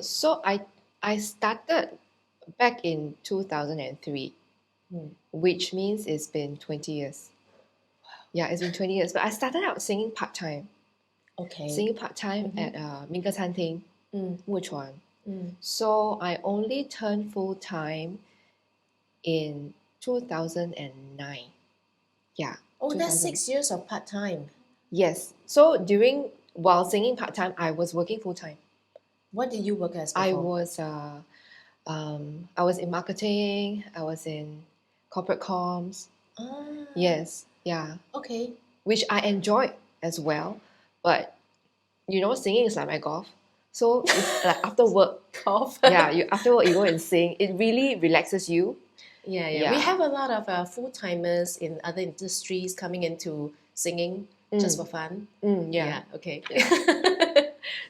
So I started back in 2003, which means it's been 20 years. Yeah, it's been 20 years. But I started out singing part-time. Okay. Singing part-time at 民歌餐厅, Wuchuan. So I only turned full-time in 2009. Yeah. Oh, that's 6 years of part-time. Yes. So while singing part-time, I was working full-time. What did you work as before? I was in marketing. I was in corporate comms. Yes. Yeah. Okay. Which I enjoyed as well. But, singing is like my golf. So it's like after work, Golf. after work you go and sing. It really relaxes you. Yeah. We have a lot of full-timers in other industries coming into singing just for fun. Yeah. Okay.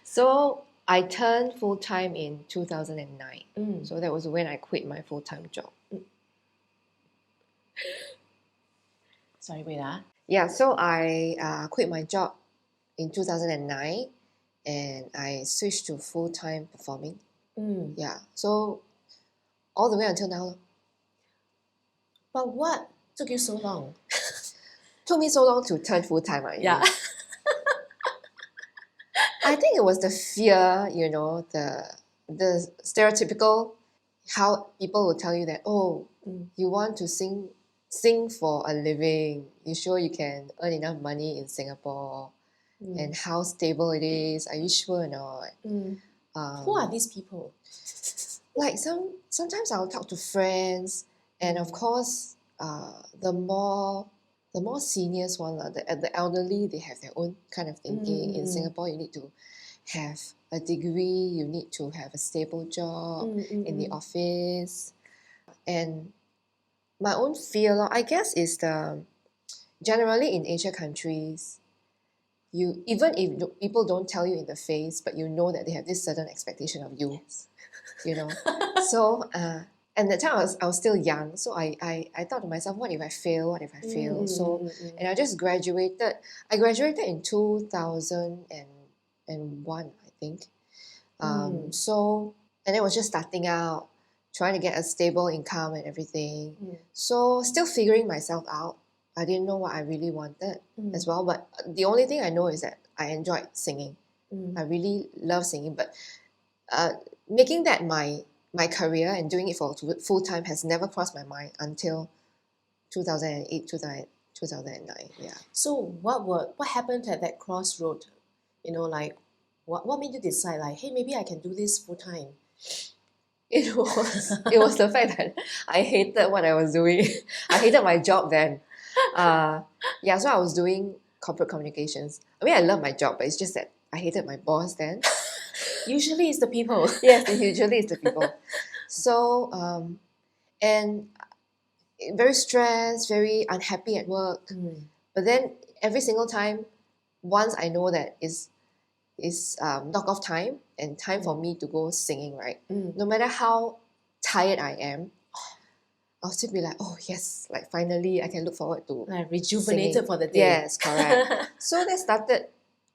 So I turned full-time in 2009. So that was when I quit my full-time job. Sorry, wait. Yeah, so I quit my job in 2009 and I switched to full-time performing. Yeah, so all the way until now. But what took you so long? Took me so long to turn full-time. Yeah. I think it was the fear, the stereotypical, how people will tell you that, you want to sing for a living. You sure you can earn enough money in Singapore? And how stable it is. Are you sure or not? Who are these people? Like sometimes I'll talk to friends, and of course, the more seniors one, the elderly, they have their own kind of thinking. In Singapore, you need to have a degree, you need to have a stable job in the office. And my own fear, I guess, is generally in Asia countries, even if people don't tell you in the face, but you know that they have this certain expectation of you. Yes. So and that time I was still young, so I thought to myself, what if I fail? What if I fail? And I just graduated. I graduated in 2001, I think. So, and it was just starting out, trying to get a stable income and everything. So still figuring myself out. I didn't know what I really wanted as well. But the only thing I know is that I enjoyed singing. I really love singing. But making that my career and doing it for full time has never crossed my mind until 2008, 2009. Yeah. So what happened at that crossroad? Like what made you decide, like, hey, maybe I can do this full time? It was the fact that I hated what I was doing. I hated my job then. So I was doing corporate communications. I mean, I love my job, but it's just that I hated my boss then. Usually it's the people. Yes, usually it's the people. So, and very stressed, very unhappy at work. But then every single time, once I know that it's knock off time and time for me to go singing, right? No matter how tired I am, I'll still be like, oh yes, like finally I can look forward to rejuvenated singing. For the day. Yes, correct. So that started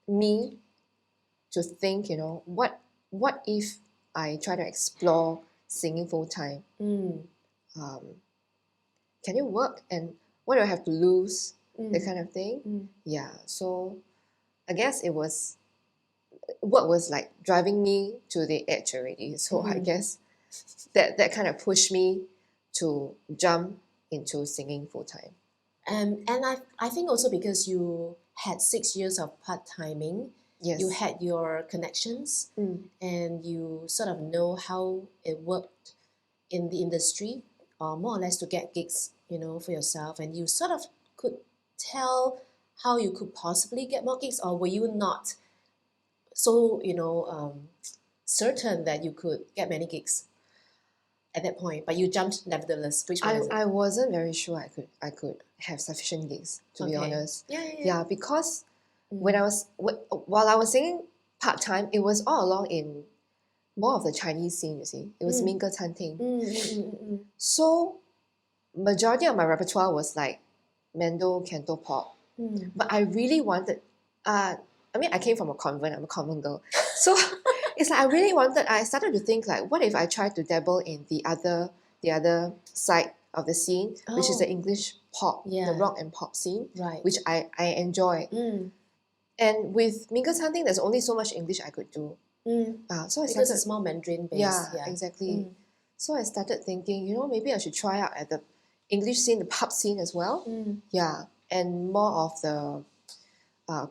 me to think, what if I try to explore singing full time? Can it work? And what do I have to lose? That kind of thing. Yeah. So I guess what was like driving me to the edge already. So I guess that kind of pushed me to jump into singing full time. And I think also because you had 6 years of part-timing, Yes. You had your connections and you sort of know how it worked in the industry, or more or less to get gigs, for yourself, and you sort of could tell how you could possibly get more gigs, or were you not so certain that you could get many gigs at that point, but you jumped nevertheless? Which one is it? I wasn't very sure I could have sufficient gigs, to be honest. Yeah, because while I was singing part time, it was all along in more of the Chinese scene. You see, it was 民歌餐厅. So majority of my repertoire was like Mando, Canto, Pop. But I really wanted. I came from a convent. I'm a convent girl, so it's like I started to think like, what if I try to dabble in the other side of the scene, which is the Oh, English pop, the yeah. rock and pop scene, Right. which I enjoy. Mm, And with Mingle Hunting, there's only so much English I could do. mm. So I Because started, it's more Mandarin based. yeah, Yeah. exactly. Mm, So I started thinking, maybe I should try out at the English scene, the pub scene as well. mm. Yeah, and more of the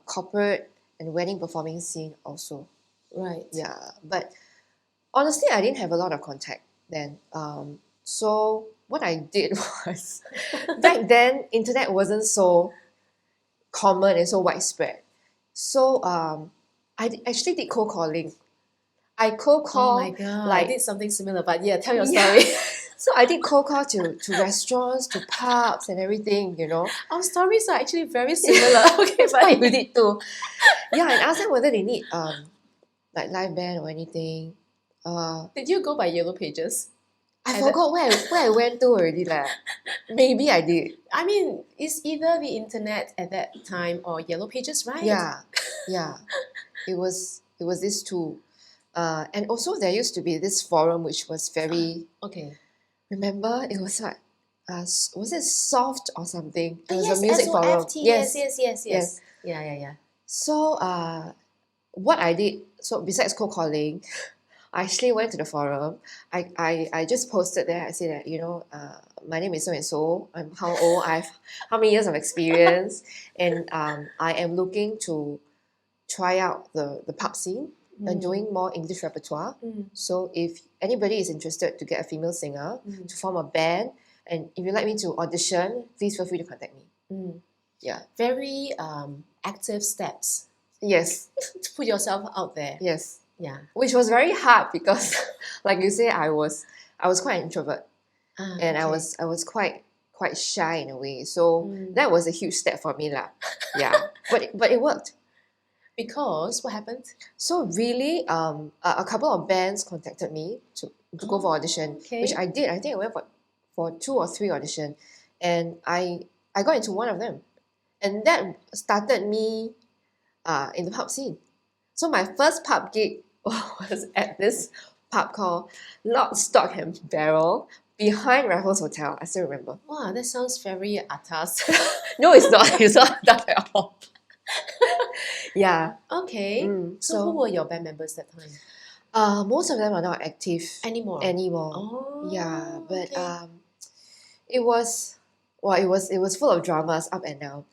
corporate and wedding performing scene also. Right. Yeah, but honestly, I didn't have a lot of contact then. So what I did was, back then, internet wasn't so common and so widespread. So actually did cold calling. I cold Oh my call god, I like did something similar, but yeah, tell your yeah. story. So I did cold call to restaurants, to pubs and everything, Our stories are actually very similar. Okay, That's what but you did too. Yeah, and ask them whether they need like live band or anything. did you go by Yellow Pages? I At forgot where I went to already lah. Maybe I did. I mean, it's either the internet at that time or Yellow Pages, right? Yeah, yeah. It was these two. And also there used to be this forum which was very, Okay. remember it was like was it soft or something? It was a Yes, music forum. SOFT. Yes, yes, yes, yes. yes. Yeah, yeah, yeah. So what I did, so besides cold calling, I actually went to the forum. I just posted there. I said that, my name is so and so. I'm how old. I've how many years of experience, and I am looking to try out the pub scene and doing more English repertoire. Mm, So if anybody is interested to get a female singer mm, to form a band, and if you'd like me to audition, please feel free to contact me. mm. Yeah. Very active steps Yes. to put yourself out there. Yes. Yeah. Which was very hard because, like you say, I was quite an introvert, and I Okay. was quite shy in a way. So Mm. that was a huge step for me lah. Yeah, but it worked. Because what happened? So really, a couple of bands contacted me to go for audition, okay. which I did. I think I went for 2 or 3 audition, and I got into one of them, and that started me in the pub scene. So my first pub gig was at this pub called Lock, Stock and Barrel behind Raffles Hotel. I still remember. Wow, that sounds very atas. No, it's not. It's not that at all. Yeah. Okay. So who were your band members that time? Most of them are not active Anymore. anymore. Yeah, but okay. it was full of dramas up and down.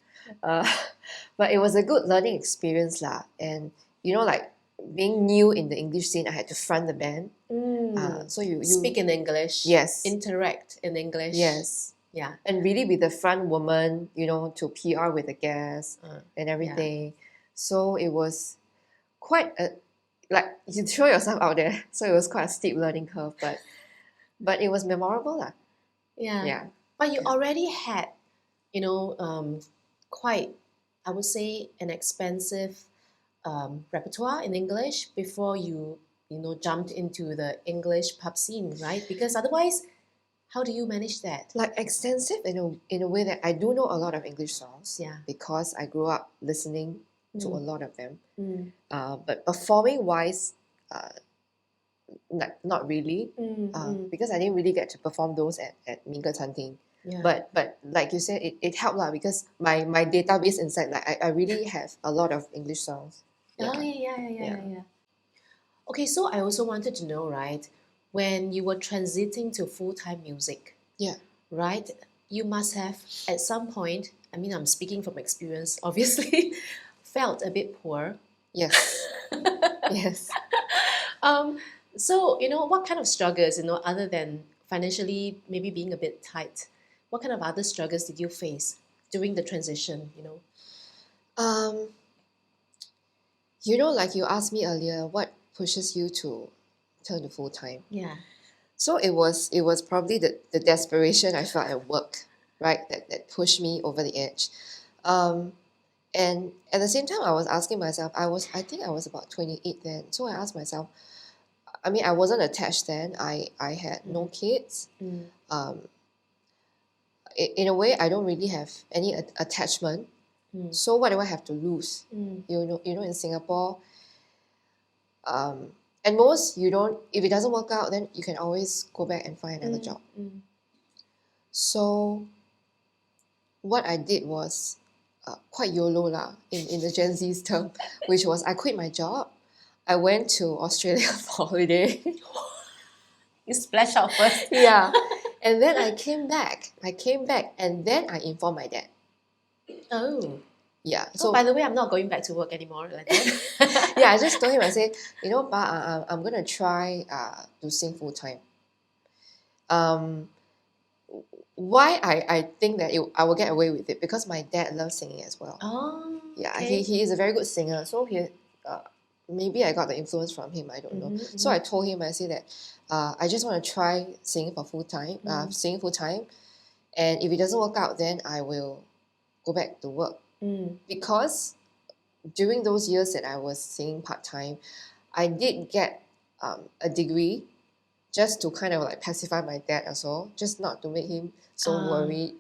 But it was a good learning experience lah. And like being new in the English scene, I had to front the band. So you speak in English. Yes. Interact in English. Yes. Yeah. And really be the front woman, to PR with the guests and everything. So it was quite like you throw yourself out there. So it was quite a steep learning curve, but it was memorable lah. Yeah. Yeah. But you already had, quite, I would say, an expensive repertoire in English before you jumped into the English pub scene, right? Because otherwise, how do you manage that? Like extensive in a way that I do know a lot of English songs. Yeah. Because I grew up listening to a Mm. lot of them. Mm. But performing wise, like not really. Because I didn't really get to perform those at Mingle Hunting. Yeah. But like you said, it helped lah, because my database inside, like I really have a lot of English songs. Oh, yeah. Okay, so I also wanted to know, right, when you were transiting to full-time music, Yeah. right, you must have at some point, I mean, I'm speaking from experience, obviously, felt a bit poor. Yes. Yes. So, what kind of struggles, other than financially maybe being a bit tight, what kind of other struggles did you face during the transition, Like you asked me earlier, what pushes you to turn to full time? Yeah. So it was probably the desperation I felt at work, right? That pushed me over the edge. And at the same time, I was asking myself, I think I was about 28 then. So I asked myself, I mean, I wasn't attached then. I had no kids. Mm. In a way, I don't really have any attachment. Mm. So what do I have to lose? Mm. In Singapore, At most, you don't, if it doesn't work out, then you can always go back and find another job. So what I did was quite YOLO lah, in the Gen Z's term, which was I quit my job. I went to Australia for holiday. You splash out first. Yeah. And then I came back. And then I informed my dad. Oh. Yeah. So by the way, I'm not going back to work anymore like that. Yeah, I just told him, I said, Pa, I'm going to try to sing full time. Why I think that I will get away with it, because my dad loves singing as well. Oh. Yeah, okay. he is a very good singer. So maybe I got the influence from him, I don't know. So I told him, I said that I just want to try singing full time. And if it doesn't work out, then I will go back to work. Because during those years that I was singing part-time, I did get a degree just to kind of like pacify my dad also, just not to make him so worried.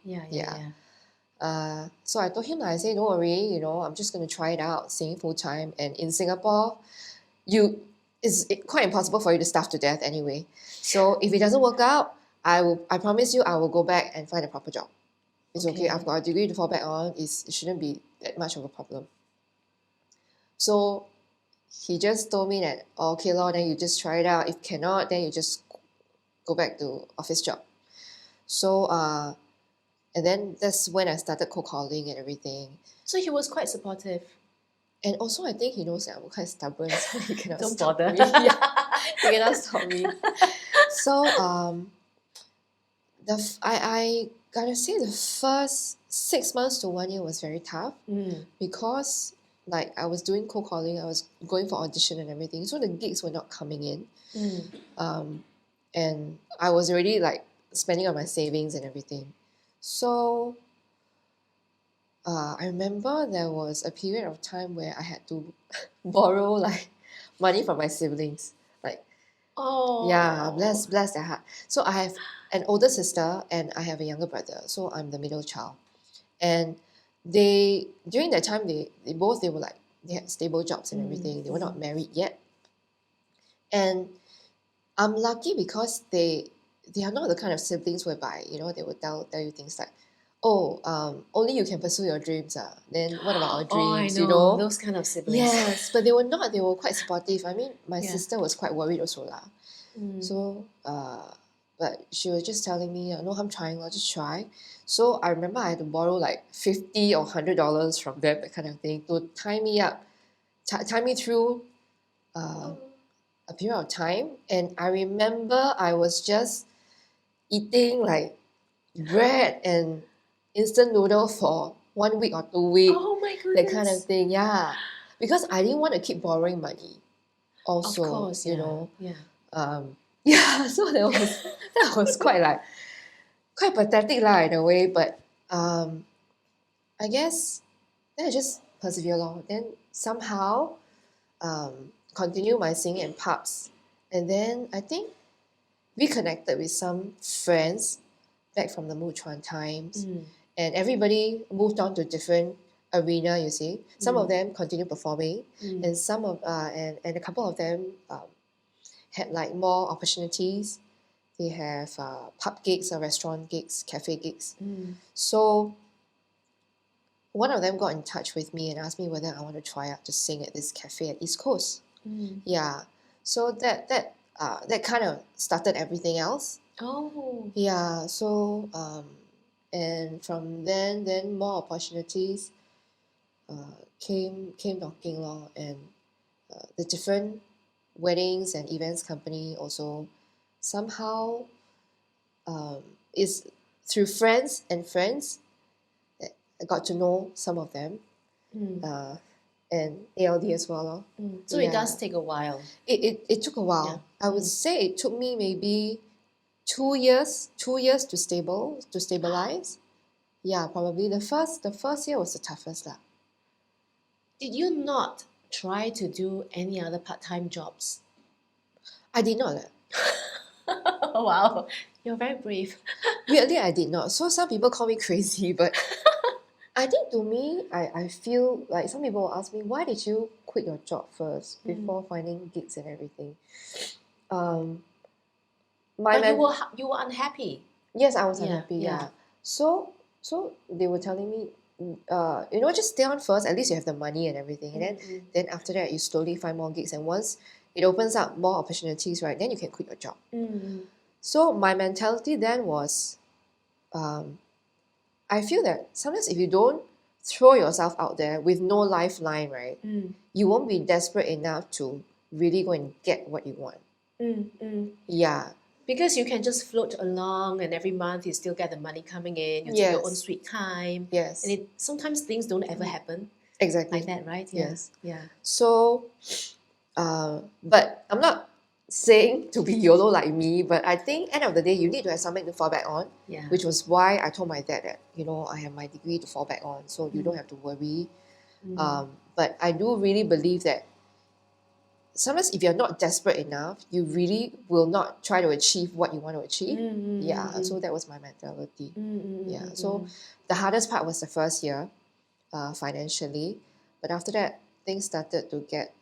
So I told him, I said, don't worry, I'm just going to try it out, singing full-time. And in Singapore, it's quite impossible for you to starve to death anyway. So if it doesn't work out, I promise you I will go back and find a proper job. It's okay. I've got a degree to fall back on. It shouldn't be that much of a problem. So he just told me that, okay, Lord, then you just try it out. If cannot, then you just go back to office job. So and then that's when I started cold calling and everything. So he was quite supportive. And also, I think he knows that I'm quite stubborn, so he cannot Don't stop bother. me. Yeah, he cannot stop me. So I gotta say the first 6 months to 1 year was very tough, because like I was doing cold calling, I was going for audition and everything, so the gigs were not coming in, and I was already like spending on my savings and everything. So I remember there was a period of time where I had to borrow like money from my siblings. Like, yeah, bless their heart. So I have an older sister and I have a younger brother. So I'm the middle child. And during that time, they were like, they had stable jobs and everything. They were not married yet. And I'm lucky because they are not the kind of siblings whereby, they would tell you things like, only you can pursue your dreams. Then what about our dreams? I know. Those kind of siblings. Yes, but they were not. They were quite supportive. I mean, my sister was quite worried also lah. So, but she was just telling me, no, I'm trying. I'll just try. So I remember I had to borrow like $50 or $100 from them, that kind of thing, to tie me up, tie me through a period of time. And I remember I was just eating like bread and instant noodle for 1 week or 2 weeks. Oh my goodness. That kind of thing, yeah. Because I didn't want to keep borrowing money. Also, of course, yeah. Yeah, so that was quite pathetic lah in a way, but I guess then I just persevere lor. Then somehow continue my singing in pubs, and then I think reconnected with some friends back from the Muchuan times, and everybody moved on to different arena. You see, some of them continue performing, and some of and a couple of them had like more opportunities. They have pub gigs, restaurant gigs, cafe gigs. So one of them got in touch with me and asked me whether I want to try out to sing at this cafe at East Coast. Yeah, so that kind of started everything else. Oh. Yeah, so and from then more opportunities came knocking lor, and the different weddings and events company also somehow is through friends that I got to know some of them, and ALD as well lor. So it does take a while. It took a while. I would say it took me maybe 2 years to stabilize. Yeah, probably the first year was the toughest lah. Did you not try to do any other part-time jobs? I did not. Wow, you're very brave. Weirdly, I did not. So some people call me crazy, but I think to me, I feel like some people ask me, why did you quit your job first before finding gigs and everything? Um, my But men- you were unhappy. yes, I was Yeah, unhappy. yeah. Yeah. So they were telling me, just stay on first. At least you have the money and everything, and then after that, you slowly find more gigs. And once it opens up more opportunities, right, then you can quit your job. So my mentality then was, um, I feel that sometimes if you don't throw yourself out there with no lifeline, right, you won't be desperate enough to really go and get what you want. Yeah. Because you can just float along, and every month you still get the money coming in. You take your own Yes. sweet time. Yes. And sometimes things don't ever happen Exactly. like that, right? Yeah. Yes. Yeah. So, but I'm not saying to be YOLO like me, but I think end of the day, you need to have something to fall back on, Yeah. which was why I told my dad that, I have my degree to fall back on, so you don't have to worry. But I do really believe that sometimes if you're not desperate enough, you really will not try to achieve what you want to achieve. Yeah, so that was my mentality. Yeah, so the hardest part was the first year, financially, but after that, things started to get